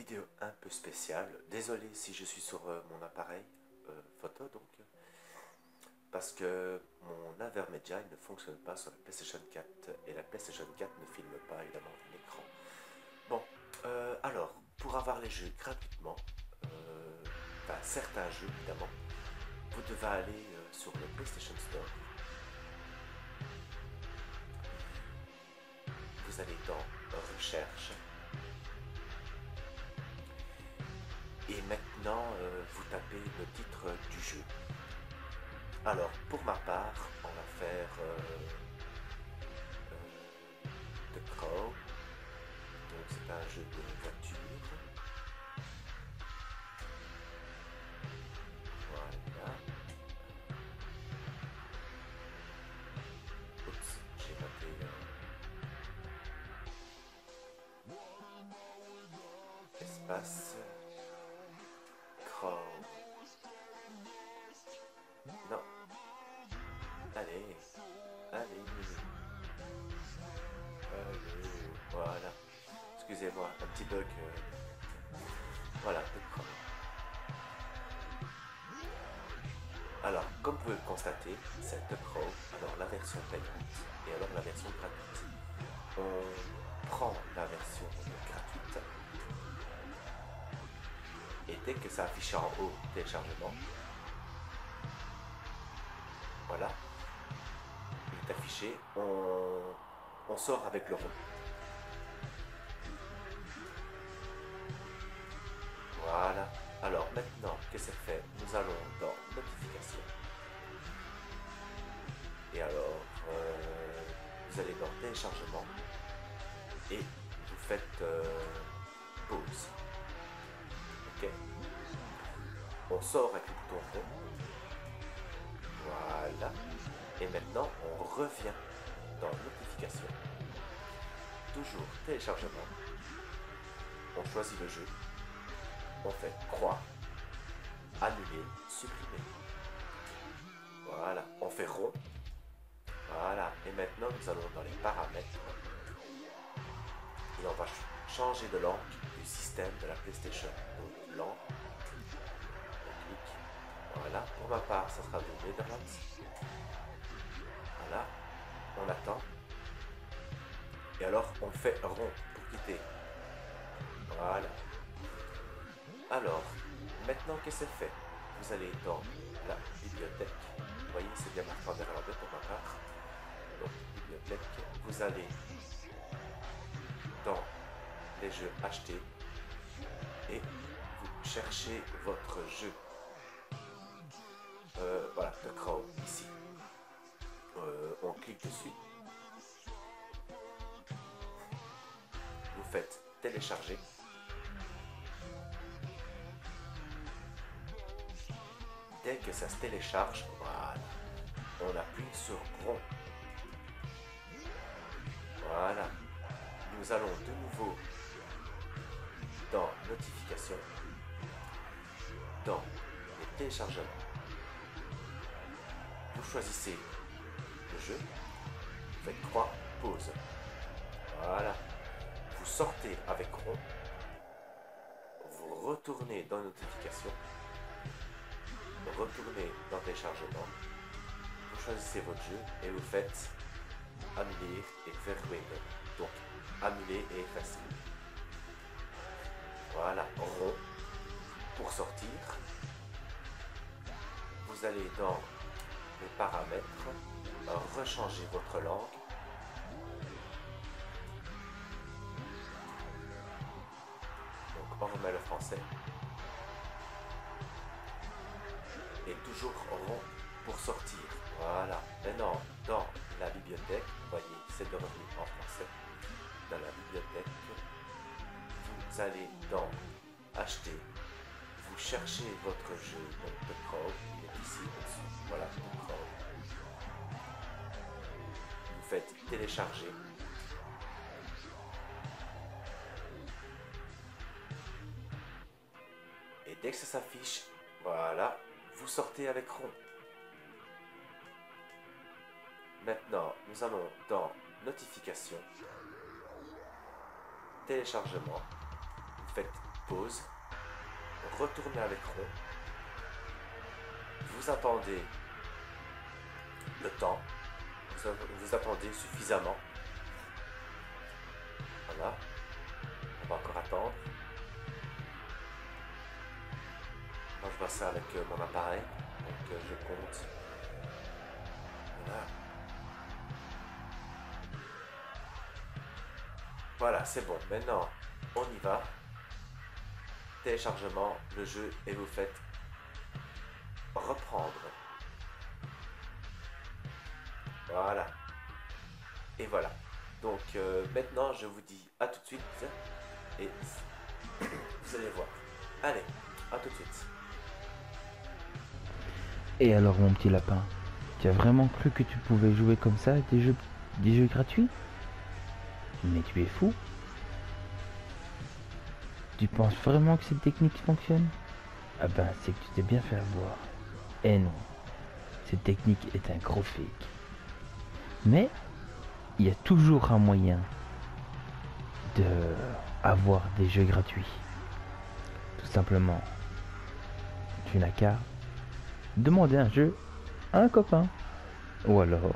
vidéo un peu spéciale. Désolé si je suis sur mon appareil photo donc, parce que mon Avermedia ne fonctionne pas sur la PlayStation 4 et la PlayStation 4 ne filme pas évidemment l'écran. Bon, alors pour avoir les jeux gratuitement, enfin certains jeux évidemment, vous devez aller sur le PlayStation Store. Vous allez dans Recherche. Et maintenant, vous tapez le titre du jeu. Alors, pour ma part, on va faire The Crow. Donc, c'est un jeu de voiture. Voilà. Oups, j'ai raté. Espace. Crow. Non. Allez. Allez. Voilà. Excusez-moi, un petit bug. Voilà, The Crow. Alors, comme vous pouvez le constater, c'est The Crow, alors la version payante et alors la version gratuite. On prend la version gratuite et dès que ça affiche en haut téléchargement, voilà, il est affiché, on sort avec le rond. Voilà. Alors maintenant que c'est fait, nous allons dans notification. Et alors, vous allez dans téléchargement et vous faites pause. Ok. On sort avec le bouton rond. Voilà. Et maintenant, on revient dans notification. Toujours téléchargement. On choisit le jeu. On fait croix, annuler, supprimer. Voilà, on fait rond. Voilà, et maintenant nous allons dans les paramètres et on va changer de langue du système de la PlayStation. Donc langue, on clique. Voilà, pour ma part, ça sera de Netherlands. Voilà, on attend. Et alors on fait rond pour quitter. Voilà. Alors, maintenant que c'est fait, vous allez dans la bibliothèque. Vous voyez, c'est bien marqué en néerlandais pour ma part. Donc, bibliothèque, vous allez dans les jeux achetés et vous cherchez votre jeu. Voilà, The Crow, ici. On clique dessus. Vous faites télécharger. Dès que ça se télécharge, voilà, on appuie sur rond. Voilà. Nous allons de nouveau dans notification, dans les téléchargements. Vous choisissez le jeu, vous faites croix, pause. Voilà. Vous sortez avec rond, vous retournez dans notification, retournez dans téléchargement, vous choisissez votre jeu et vous faites annuler et verwijden. Donc annuler et effacer. Voilà, rond. Pour sortir, vous allez dans les paramètres, rechanger votre langue. Donc on remet le français. Et toujours rond pour sortir. Voilà. Maintenant, dans la bibliothèque, vous voyez, c'est de revenu en français. Dans la bibliothèque, vous allez dans Acheter. Vous cherchez votre jeu, donc The Crow, il est ici au-dessus. Voilà, The Crow. Vous faites télécharger. Et dès que ça s'affiche, voilà, vous sortez avec rond. Maintenant, nous allons dans Notification, Téléchargement, vous faites pause, retournez à l'écran, vous attendez le temps, vous attendez suffisamment. Voilà, on va encore attendre. Moi je vois ça avec mon appareil, donc je compte. Voilà. Voilà, c'est bon. Maintenant, on y va. Téléchargement, le jeu, et vous faites reprendre. Voilà. Et voilà. Donc maintenant, je vous dis à tout de suite. Et vous allez voir. Allez, à tout de suite. Et alors mon petit lapin, tu as vraiment cru que tu pouvais jouer comme ça à des jeux gratuits? Mais tu es fou. Tu penses vraiment que cette technique fonctionne? Ah ben c'est que tu t'es bien fait avoir. Eh non, cette technique est un gros fake. Mais il y a toujours un moyen de avoir des jeux gratuits. Tout simplement, tu n'as qu'à demander un jeu à un copain. Ou alors,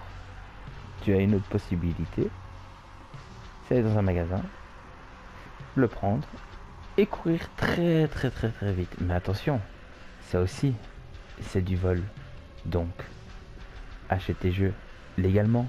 tu as une autre possibilité, c'est aller dans un magasin, le prendre et courir très vite. Mais attention, ça aussi, c'est du vol. Donc, achète tes jeux légalement.